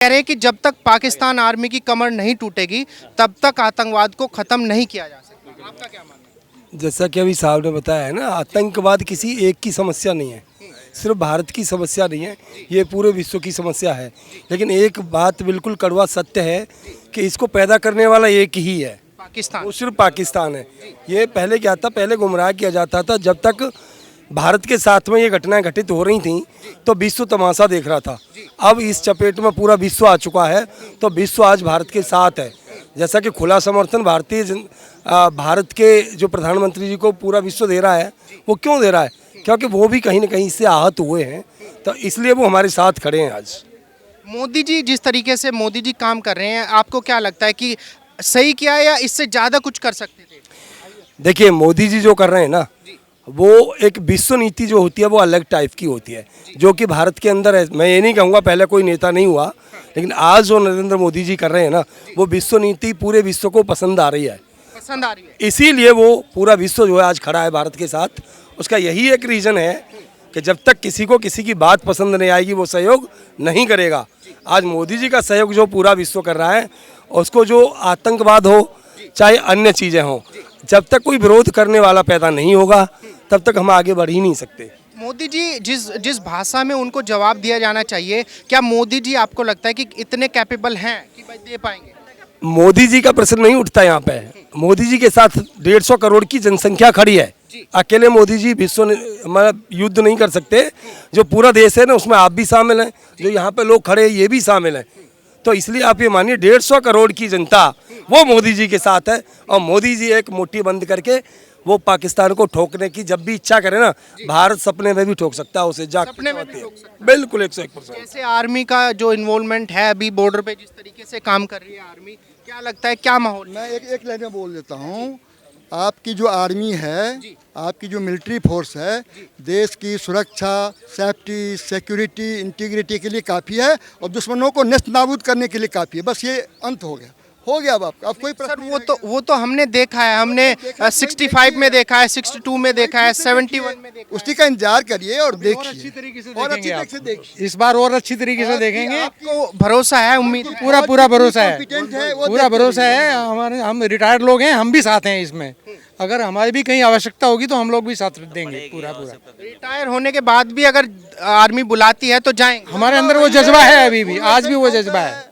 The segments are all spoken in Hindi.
कह रहे हैं कि जब तक पाकिस्तान आर्मी की कमर नहीं टूटेगी तब तक आतंकवाद को खत्म नहीं किया जा सकता। आपका क्या मानना है? जैसा कि अभी साहब ने बताया है ना, आतंकवाद किसी एक की समस्या नहीं है, सिर्फ भारत की समस्या नहीं है, ये पूरे विश्व की समस्या है। लेकिन एक बात बिल्कुल कड़वा सत्य है कि इसको पैदा करने वाला एक ही है, पाकिस्तान। वो सिर्फ पाकिस्तान है। ये पहले क्या था, पहले गुमराह किया जाता था। जब तक भारत के साथ में ये घटनाएं घटित हो रही थी तो विश्व तमाशा देख रहा था। अब इस चपेट में पूरा विश्व आ चुका है, तो विश्व आज भारत के साथ है। जैसा कि खुला समर्थन भारत के जो प्रधानमंत्री जी को पूरा विश्व दे रहा है, वो क्यों दे रहा है? क्योंकि वो भी कहीं ना कहीं इससे आहत हुए हैं, तो इसलिए वो हमारे साथ खड़े हैं आज। मोदी जी जिस तरीके से मोदी जी काम कर रहे हैं, आपको क्या लगता है कि सही किया या इससे ज़्यादा कुछ कर सकते थे? देखिए, मोदी जी जो कर रहे हैं ना, वो एक विश्व नीति जो होती है वो अलग टाइप की होती है, जो कि भारत के अंदर है। मैं ये नहीं कहूँगा पहले कोई नेता नहीं हुआ, लेकिन आज जो नरेंद्र मोदी जी कर रहे हैं ना, वो विश्व नीति पूरे विश्व को पसंद आ रही है। पसंद आ रही है। इसीलिए वो पूरा विश्व जो है आज खड़ा है भारत के साथ। उसका यही एक रीज़न है कि जब तक किसी को किसी की बात पसंद नहीं आएगी, वो सहयोग नहीं करेगा। आज मोदी जी का सहयोग जो पूरा विश्व कर रहा है, उसको जो आतंकवाद हो चाहे अन्य चीज़ें हों, जब तक कोई विरोध करने वाला पैदा नहीं होगा तब तक हम आगे बढ़ ही नहीं सकते। मोदी जी जिस भाषा में उनको जवाब दिया जाना चाहिए, क्या मोदी जी आपको लगता है कि इतने कैपेबल हैं कि भाई दे पाएंगे? मोदी जी का प्रश्न नहीं उठता यहाँ पे। मोदी जी के साथ 150 करोड़ की जनसंख्या खड़ी है। अकेले मोदी जी विश्व मतलब युद्ध नहीं कर सकते। जो पूरा देश है ना, उसमें आप भी शामिल हैं, जो यहाँ पे लोग खड़े हैं ये भी शामिल हैं। तो इसलिए आप ये मानिए 150 करोड़ की जनता वो मोदी जी के साथ है, और मोदी जी एक मुट्ठी बंद करके वो पाकिस्तान को ठोकने की जब भी इच्छा करे ना, भारत सपने में भी ठोक सकता है उसे। सपने में भी ठोक सकता है। बिल्कुल 101%। जैसे आर्मी का जो इन्वॉल्वमेंट है अभी बॉर्डर पे, जिस तरीके से काम कर रही है आर्मी, क्या लगता है क्या माहौल? मैं एक लाइन में बोल देता हूँ। आपकी जो आर्मी है, आपकी जो मिलिट्री फोर्स है, देश की सुरक्षा, सेफ्टी, सिक्योरिटी, इंटीग्रिटी के लिए काफ़ी है, और दुश्मनों को नेस्त नाबूद करने के लिए काफ़ी है। बस ये अंत हो गया अब आपका। अब कोई सर प्रश्न वो तो हमने देखा है, हमने 65 में देखा है, 62 में देखा है, 71 में देखा है। उसी का इंतजार करिए और देखिए, अच्छी तरीके से और अच्छी देखेंगे तरीके से देखिए। इस बार और अच्छी तरीके से देखेंगे। आपको भरोसा है, उम्मीद है? पूरा भरोसा है, Competent है, वो पूरा देखते भरोसा है। हमारे हम रिटायर्ड लोग हैं, हम भी साथ हैं इसमें। अगर हमारी भी कहीं आवश्यकता होगी तो हम लोग भी साथ देंगे पूरा। रिटायर होने के बाद भी अगर आर्मी बुलाती है तो जाएंगे? हमारे अंदर वो जज्बा है, अभी भी, आज भी वो जज्बा है।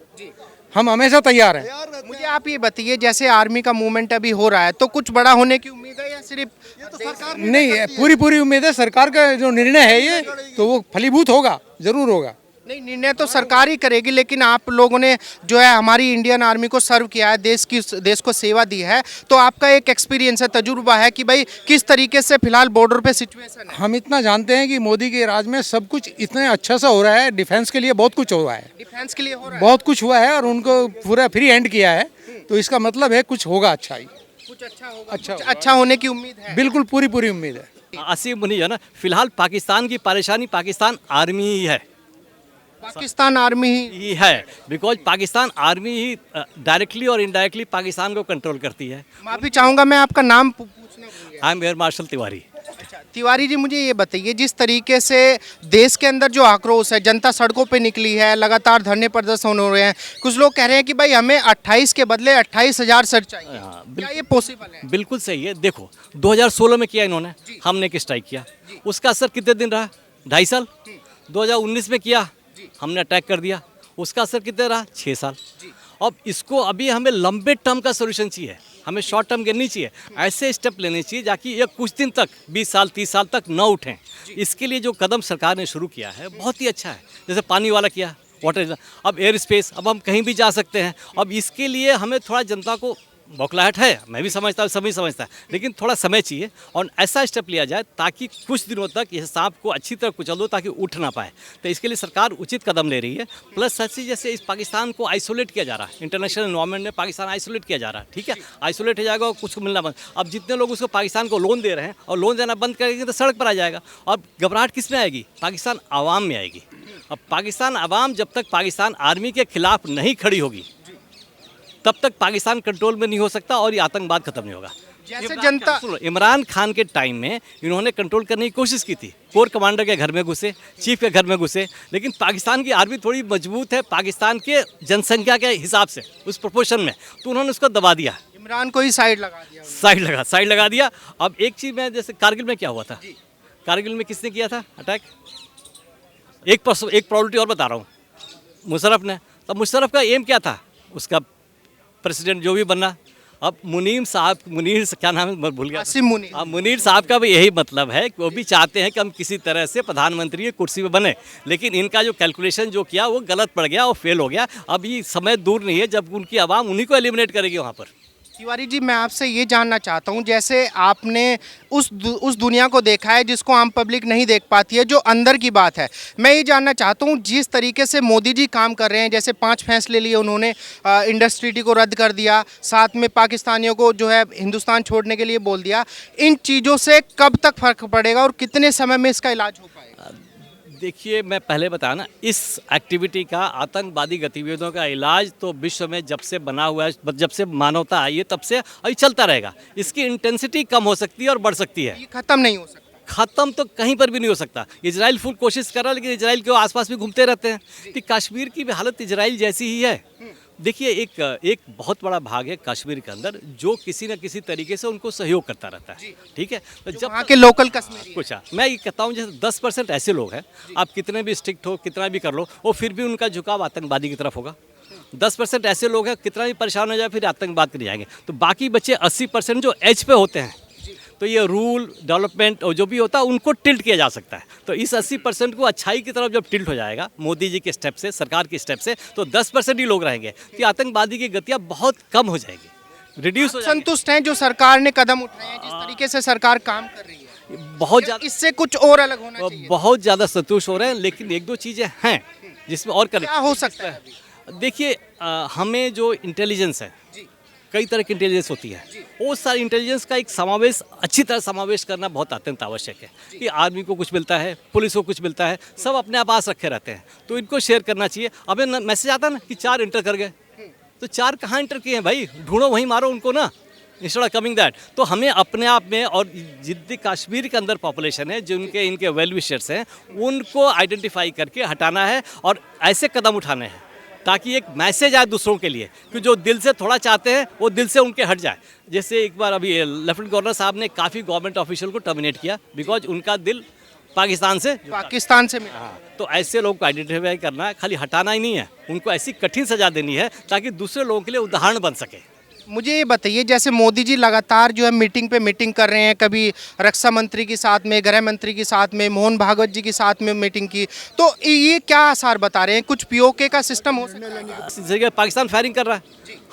हम हमेशा तैयार हैं। मुझे आप ये बताइए, जैसे आर्मी का मूवमेंट अभी हो रहा है, तो कुछ बड़ा होने की उम्मीद है या सिर्फ नहीं, पूरी उम्मीद है। सरकार का जो निर्णय है ये, तो वो फलीभूत होगा, जरूर होगा। नहीं, निर्णय तो सरकार ही करेगी, लेकिन आप लोगों ने जो है हमारी इंडियन आर्मी को सर्व किया है, देश को सेवा दी है, तो आपका एक एक्सपीरियंस है, तजुर्बा है कि भाई किस तरीके से फिलहाल बॉर्डर पे सिचुएशन है। हम इतना जानते हैं कि मोदी के राज में सब कुछ इतने अच्छा सा हो रहा है। डिफेंस के लिए बहुत कुछ हुआ है, डिफेंस के लिए हो रहा है, बहुत कुछ हुआ है, और उनको पूरा फ्री हैंड किया है। तो इसका मतलब है कुछ होगा अच्छा ही, कुछ अच्छा होगा, अच्छा कुछ अच्छा होने की उम्मीद है। बिल्कुल पूरी उम्मीद है। आसिफ मुनी है ना, फिलहाल पाकिस्तान की परेशानी पाकिस्तान आर्मी ही है। पाकिस्तान आर्मी ही है, because Pakistan army he directly और इनडायरेक्टली पाकिस्तान को कंट्रोल करती है। माफी चाहूंगा, मैं आपका नाम पूछना भूल गया। I am air marshal Tiwari. अच्छा, तिवारी जी, मुझे ये बताइए, जिस तरीके से देश के अंदर जो आक्रोश है, जनता सड़कों पे निकली है, लगातार धरने प्रदर्शन हो रहे हैं, कुछ लोग कह रहे हैं कि भाई हमें 28 के बदले 28,000 सर चाहिए। क्या ये पॉसिबल है? बिल्कुल सही है। देखो, 2016 में किया इन्होंने, हमने एक स्ट्राइक किया, उसका असर कितने दिन रहा? 2.5 साल। 2019 में किया, हमने अटैक कर दिया, उसका असर कितने रहा? 6 साल। अब इसको अभी हमें लंबे टर्म का सोल्यूशन चाहिए, हमें शॉर्ट टर्म नहीं चाहिए। ऐसे स्टेप लेने चाहिए जाकि ये कुछ दिन तक, 20 साल 30 साल तक न उठें। इसके लिए जो कदम सरकार ने शुरू किया है बहुत ही अच्छा है। जैसे पानी वाला किया, वाटर, अब एयर स्पेस, अब हम कहीं भी जा सकते हैं। अब इसके लिए हमें थोड़ा जनता को बौखलाहट है, मैं भी समझता हूँ, सभी समझता है, लेकिन थोड़ा समय चाहिए और ऐसा स्टेप लिया जाए ताकि कुछ दिनों तक यह सांप को अच्छी तरह कुचल दो ताकि उठ ना पाए। तो इसके लिए सरकार उचित कदम ले रही है। प्लस ऐसे जैसे इस पाकिस्तान को आइसोलेट किया जा रहा है, इंटरनेशनल एनवायरमेंट में पाकिस्तान आइसोलेट किया जा रहा है, ठीक है, आइसोलेट हो जाएगा और कुछ को मिलना बंद। अब जितने लोग उसको पाकिस्तान को लोन दे रहे हैं और लोन देना बंद करेंगे तो सड़क पर आ जाएगा। और घबराहट किस में आएगी? पाकिस्तान आवाम में आएगी। अब पाकिस्तान आवाम जब तक पाकिस्तान आर्मी के खिलाफ नहीं खड़ी होगी तब तक पाकिस्तान कंट्रोल में नहीं हो सकता और ये आतंकवाद खत्म नहीं होगा। जैसे जनता सुनो, इमरान खान के टाइम में इन्होंने कंट्रोल करने की कोशिश की थी, कोर कमांडर के घर में घुसे, चीफ के घर में घुसे, लेकिन पाकिस्तान की आर्मी थोड़ी मजबूत है पाकिस्तान के जनसंख्या के हिसाब से, उस प्रोपोर्शन में, तो उन्होंने उसको दबा दिया, इमरान को ही साइड लगा दिया। साइड लगा दिया। अब एक चीज़ में, जैसे कारगिल में क्या हुआ था, कारगिल में किसने किया था अटैक? एक प्रॉब्लम और बता रहा हूँ, मुशर्रफ ने। तब मुशर्रफ का एम क्या था, उसका प्रेसिडेंट जो भी बनना। अब क्या नाम है, मैं भूल गया। आसिम मुनीर। अब मुनीर साहब का भी यही मतलब है कि वो भी चाहते हैं कि हम किसी तरह से प्रधानमंत्री की कुर्सी पे बने, लेकिन इनका जो कैलकुलेशन जो किया वो गलत पड़ गया और फेल हो गया। अब ये समय दूर नहीं है जब उनकी आवाम उन्हीं को एलिमिनेट करेगी वहाँ पर। तिवारी जी, मैं आपसे ये जानना चाहता हूँ, जैसे आपने उस दुनिया को देखा है जिसको आम पब्लिक नहीं देख पाती है, जो अंदर की बात है। मैं ये जानना चाहता हूँ, जिस तरीके से मोदी जी काम कर रहे हैं, जैसे 5 फैसले लिए उन्होंने, इंडस्ट्री को रद्द कर दिया, साथ में पाकिस्तानियों को जो है हिंदुस्तान छोड़ने के लिए बोल दिया, इन चीज़ों से कब तक फ़र्क पड़ेगा और कितने समय में इसका इलाज हो पाएगा? देखिए, मैं पहले बताया ना, इस एक्टिविटी का, आतंकवादी गतिविधियों का इलाज तो विश्व में जब से बना हुआ है, जब से मानवता आई है तब से अभी चलता रहेगा। इसकी इंटेंसिटी कम हो सकती है और बढ़ सकती है, ये ख़त्म नहीं हो सकता। ख़त्म तो कहीं पर भी नहीं हो सकता। इजराइल फुल कोशिश कर रहा है, लेकिन इजराइल के आसपास भी घूमते रहते हैं। कि कश्मीर की भी हालत इजराइल जैसी ही है। देखिए, एक बहुत बड़ा भाग है कश्मीर के अंदर जो किसी न किसी तरीके से उनको सहयोग करता रहता है, ठीक है। तो जब वहाँ के लोकल कश्मीरी कुछ मैं ये कहता हूँ, जैसे 10% ऐसे लोग हैं, आप कितने भी स्ट्रिक्ट हो, कितना भी कर लो, वो फिर भी उनका झुकाव आतंकवादी की तरफ होगा। 10% ऐसे लोग हैं, कितना भी परेशान हो जाए फिर आतंकवाद के लिए जाएंगे। तो बाकी बच्चे 80% जो एज पे होते हैं, तो ये रूल डेवलपमेंट और जो भी होता है उनको टिल्ट किया जा सकता है। तो इस 80% को अच्छाई की तरफ जब टिल्ट हो जाएगा मोदी जी के स्टेप से, सरकार के स्टेप से, तो 10% ही लोग रहेंगे कि आतंकवादी की गतियाँ बहुत कम हो जाएगी, रिड्यूस हो जाएगी। संतुष्ट हैं जो सरकार ने कदम उठाए हैं, जिस तरीके से सरकार काम कर रही है? बहुत ज़्यादा, इससे कुछ और अलग होना चाहिए? बहुत ज़्यादा संतुष्ट हो रहे हैं, लेकिन एक दो चीज़ें हैं जिसमें और करें। क्या हो सकता है? देखिए, हमें जो इंटेलिजेंस है, कई तरह की इंटेलिजेंस होती है, वो सारी इंटेलिजेंस का एक समावेश, अच्छी तरह समावेश करना बहुत अत्यंत आवश्यक है। कि आर्मी को कुछ मिलता है, पुलिस को कुछ मिलता है, सब अपने पास रखे रहते हैं, तो इनको शेयर करना चाहिए। अब मैसेज आता ना कि 4 इंटर कर गए, तो 4 कहाँ इंटर किए हैं भाई, ढूंढो वहीं मारो उनको ना, इंस्टेड ऑफ कमिंग दैट। तो हमें अपने आप में, और जितनी कश्मीर के अंदर पॉपुलेशन है, जिनके इनके वेल विशर्स हैं, उनको आइडेंटिफाई करके हटाना है और ऐसे कदम उठाने हैं ताकि एक मैसेज आए दूसरों के लिए कि जो दिल से थोड़ा चाहते हैं वो दिल से उनके हट जाए। जैसे एक बार अभी लेफ्टिनेंट गवर्नर साहब ने काफ़ी गवर्नमेंट ऑफिशियल को टर्मिनेट किया बिकॉज उनका दिल पाकिस्तान से मिला। हाँ, तो ऐसे लोगों को आइडेंटिफाई करना है, खाली हटाना ही नहीं है, उनको ऐसी कठिन सजा देनी है ताकि दूसरे लोगों के लिए उदाहरण बन सके। मुझे ये बताइए, जैसे मोदी जी लगातार जो है मीटिंग पे मीटिंग कर रहे हैं, कभी रक्षा मंत्री के साथ में, गृह मंत्री के साथ में, मोहन भागवत जी के साथ में मीटिंग की, तो ये क्या आसार बता रहे हैं? कुछ पीओके का सिस्टम हो सकता है? इस जगह पाकिस्तान फायरिंग कर रहा है,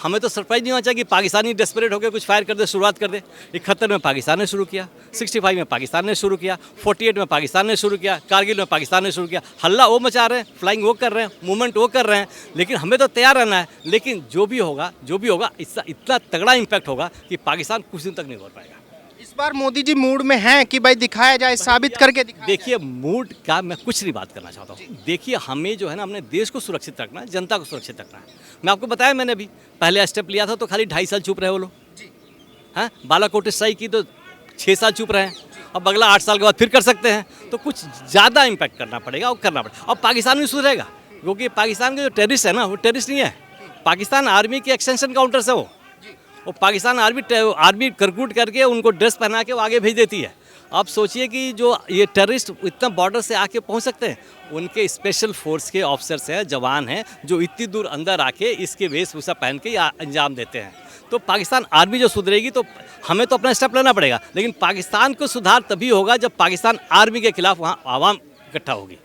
हमें तो सरप्राइज नहीं होना चाहिए कि पाकिस्तानी डेस्परेट होकर कुछ फायर कर दे, शुरुआत कर दे। 71 में पाकिस्तान ने शुरू किया, 65 में पाकिस्तान ने शुरू किया, 48 में पाकिस्तान ने शुरू किया, कारगिल में पाकिस्तान ने शुरू किया। हल्ला वो मचा रहे हैं, फ्लाइंग वो कर रहे हैं, मूवमेंट वो कर रहे हैं, लेकिन हमें तो तैयार रहना है। लेकिन जो भी होगा इतना तगड़ा इम्पैक्ट होगा कि पाकिस्तान कुछ दिन तक नहीं हो पाएगा। इस बार मोदी जी मूड में हैं कि भाई दिखाया जाए, साबित करके दिखाया देखिए, मूड का मैं कुछ नहीं बात करना चाहता हूँ। देखिए, हमें जो है ना, अपने देश को सुरक्षित रखना है, जनता को सुरक्षित रखना है। मैं आपको बताया, मैंने अभी पहले स्टेप लिया था तो खाली 2.5 साल चुप रहे वो लोग, हाँ, बालाकोट स्ट्राइक की तो 6 साल चुप रहे, अब अगला 8 साल के बाद फिर कर सकते हैं। तो कुछ ज़्यादा इम्पैक्ट करना पड़ेगा और करना पड़ेगा। अब पाकिस्तान भी सुधरेगा, क्योंकि पाकिस्तान के जो टेररिस्ट है ना, वो टेररिस्ट नहीं है, पाकिस्तान आर्मी के एक्सटेंशन काउंटर्स है वो पाकिस्तान आर्मी रिक्रूट करके उनको ड्रेस पहना के वो आगे भेज देती है। आप सोचिए कि जो ये टेररिस्ट इतना बॉर्डर से आके पहुंच सकते हैं, उनके स्पेशल फोर्स के ऑफिसर्स हैं, जवान हैं, जो इतनी दूर अंदर आके इसके वेशभूषा पहन के अंजाम देते हैं। तो पाकिस्तान आर्मी जो सुधरेगी तो हमें तो अपना स्टेप लेना पड़ेगा, लेकिन पाकिस्तान को सुधार तभी होगा जब पाकिस्तान आर्मी के खिलाफ वहाँ आवाम इकट्ठा होगी।